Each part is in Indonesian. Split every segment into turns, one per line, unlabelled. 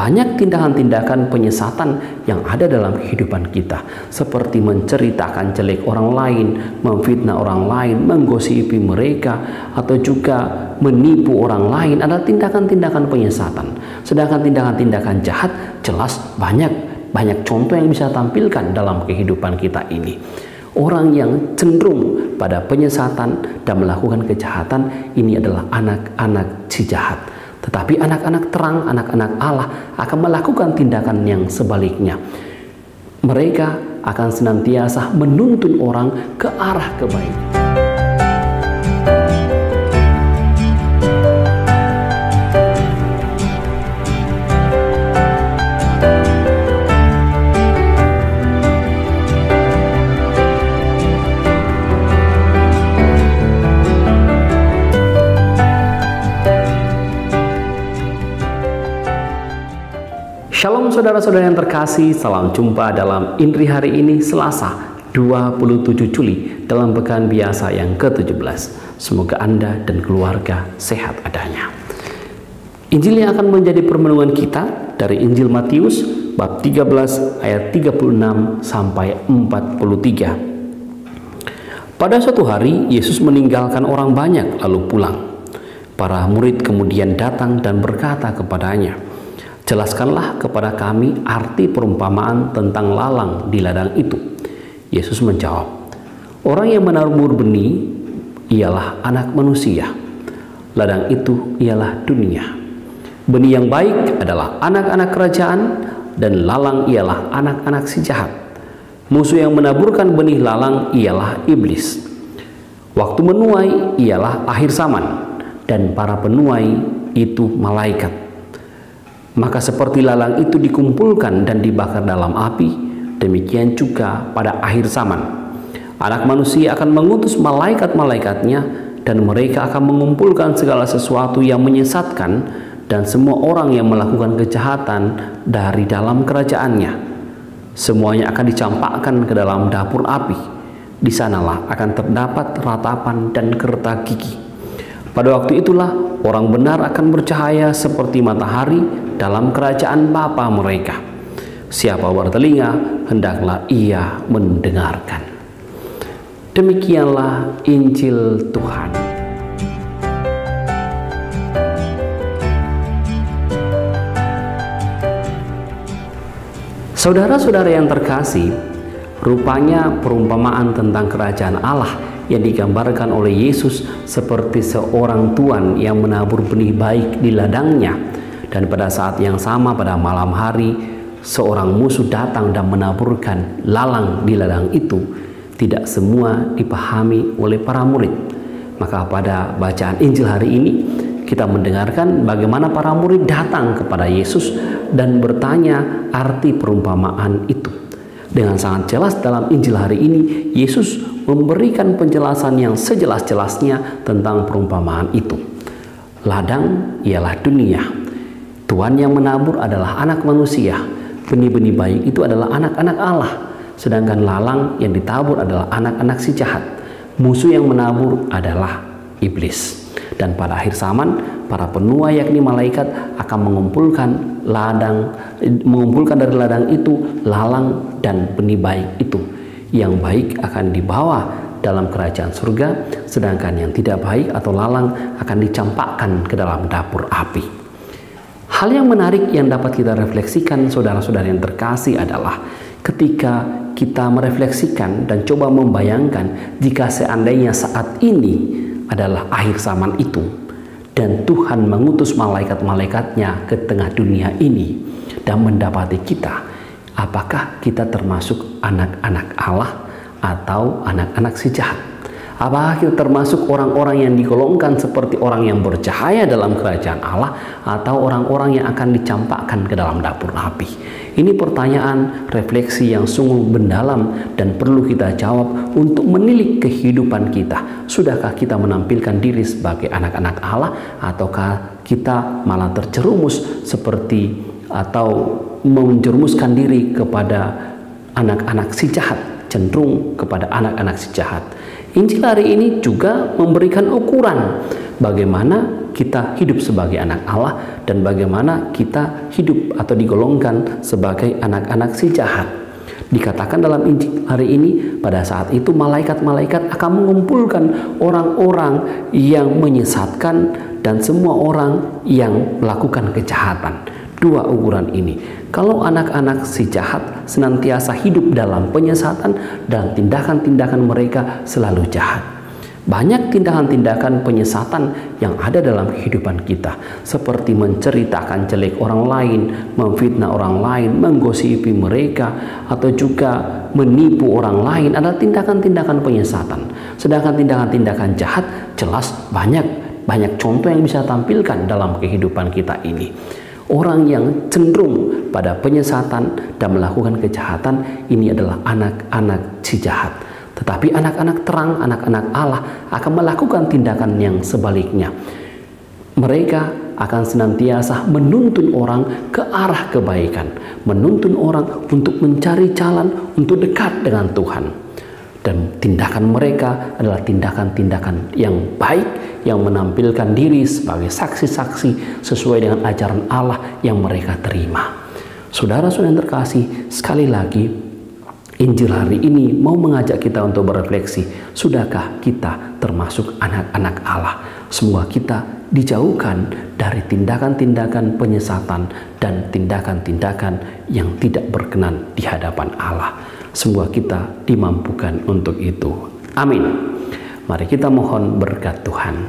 banyak tindakan-tindakan penyesatan yang ada dalam kehidupan kita, seperti menceritakan jelek orang lain, memfitnah orang lain, menggosipi mereka, atau juga menipu orang lain adalah tindakan-tindakan penyesatan. Sedangkan tindakan-tindakan jahat jelas banyak contoh yang bisa tampilkan dalam kehidupan kita ini. Orang yang cenderung pada penyesatan dan melakukan kejahatan ini adalah anak-anak si jahat. Tetapi anak-anak terang, anak-anak Allah akan melakukan tindakan yang sebaliknya. Mereka akan senantiasa menuntun orang ke arah kebaikan. Shalom saudara-saudara yang terkasih, salam jumpa dalam Indri hari ini Selasa 27 Juli dalam pekan biasa yang ke-17. Semoga Anda dan keluarga sehat adanya. Injil yang akan menjadi permenungan kita dari Injil Matius bab 13 ayat 36 sampai 43. Pada suatu hari Yesus meninggalkan orang banyak lalu pulang. Para murid kemudian datang dan berkata kepadanya, "Jelaskanlah kepada kami arti perumpamaan tentang lalang di ladang itu." Yesus menjawab, "Orang yang menabur benih ialah anak manusia. Ladang itu ialah dunia. Benih yang baik adalah anak-anak kerajaan, dan lalang ialah anak-anak si jahat. Musuh yang menaburkan benih lalang ialah iblis. Waktu menuai ialah akhir zaman, dan para penuai itu malaikat. Maka seperti lalang itu dikumpulkan dan dibakar dalam api, demikian juga pada akhir zaman. Anak manusia akan mengutus malaikat-malaikatnya, dan mereka akan mengumpulkan segala sesuatu yang menyesatkan dan semua orang yang melakukan kejahatan dari dalam kerajaannya. Semuanya akan dicampakkan ke dalam dapur api. Di sanalah akan terdapat ratapan dan kerta gigi. Pada waktu itulah orang benar akan bercahaya seperti matahari dalam kerajaan Bapa mereka. Siapa bertelinga, hendaklah ia mendengarkan." Demikianlah Injil Tuhan. Saudara-saudara yang terkasih, rupanya perumpamaan tentang kerajaan Allah yang digambarkan oleh Yesus seperti seorang tuan yang menabur benih baik di ladangnya, dan pada saat yang sama pada malam hari seorang musuh datang dan menaburkan lalang di ladang itu, tidak semua dipahami oleh para murid. Maka pada bacaan Injil hari ini kita mendengarkan bagaimana para murid datang kepada Yesus dan bertanya arti perumpamaan itu. Dengan sangat jelas dalam Injil hari ini Yesus memberikan penjelasan yang sejelas-jelasnya tentang perumpamaan itu. Ladang ialah dunia. Tuhan yang menabur adalah anak manusia. Benih-benih baik itu adalah anak-anak Allah. Sedangkan lalang yang ditabur adalah anak-anak si jahat. Musuh yang menabur adalah iblis. Dan pada akhir zaman, para penuai yakni malaikat akan mengumpulkan dari ladang itu lalang dan benih baik itu. Yang baik akan dibawa dalam kerajaan surga, sedangkan yang tidak baik atau lalang akan dicampakkan ke dalam dapur api. Hal yang menarik yang dapat kita refleksikan saudara-saudara yang terkasih adalah ketika kita merefleksikan dan coba membayangkan jika seandainya saat ini adalah akhir zaman itu dan Tuhan mengutus malaikat-malaikatnya ke tengah dunia ini dan mendapati kita, apakah kita termasuk anak-anak Allah atau anak-anak si jahat? Apakah kita termasuk orang-orang yang digolongkan seperti orang yang bercahaya dalam kerajaan Allah atau orang-orang yang akan dicampakkan ke dalam dapur api? Ini pertanyaan refleksi yang sungguh mendalam dan perlu kita jawab untuk menilik kehidupan kita. Sudahkah kita menampilkan diri sebagai anak-anak Allah ataukah kita malah terjerumus seperti atau menjerumuskan diri kepada anak-anak si jahat, cenderung kepada anak-anak si jahat? Injil hari ini juga memberikan ukuran bagaimana kita hidup sebagai anak Allah dan bagaimana kita hidup atau digolongkan sebagai anak-anak si jahat. Dikatakan dalam Injil hari ini, pada saat itu malaikat-malaikat akan mengumpulkan orang-orang yang menyesatkan dan semua orang yang melakukan kejahatan. Dua ukuran ini. Kalau anak-anak si jahat senantiasa hidup dalam penyesatan dan tindakan-tindakan mereka selalu jahat. Banyak tindakan-tindakan penyesatan yang ada dalam kehidupan kita, seperti menceritakan jelek orang lain, memfitnah orang lain, menggosipi mereka, atau juga menipu orang lain adalah tindakan-tindakan penyesatan. Sedangkan tindakan-tindakan jahat jelas banyak contoh yang bisa tampilkan dalam kehidupan kita ini. Orang yang cenderung pada penyesatan dan melakukan kejahatan ini adalah anak-anak si jahat. Tetapi anak-anak terang, anak-anak Allah akan melakukan tindakan yang sebaliknya. Mereka akan senantiasa menuntun orang ke arah kebaikan, menuntun orang untuk mencari jalan untuk dekat dengan Tuhan. Dan tindakan mereka adalah tindakan-tindakan yang baik, yang menampilkan diri sebagai saksi-saksi sesuai dengan ajaran Allah yang mereka terima. Saudara-saudara yang terkasih, sekali lagi Injil hari ini mau mengajak kita untuk berefleksi, sudahkah kita termasuk anak-anak Allah? Semua kita dijauhkan dari tindakan-tindakan penyesatan dan tindakan-tindakan yang tidak berkenan di hadapan Allah. Semua kita dimampukan untuk itu. Amin. Mari kita mohon berkat Tuhan.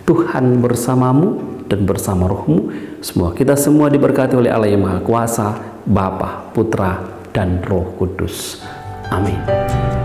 Tuhan bersamamu dan bersama rohmu. Semua kita semua diberkati oleh Allah yang Maha Kuasa, Bapa, Putra, dan Roh Kudus. Amin.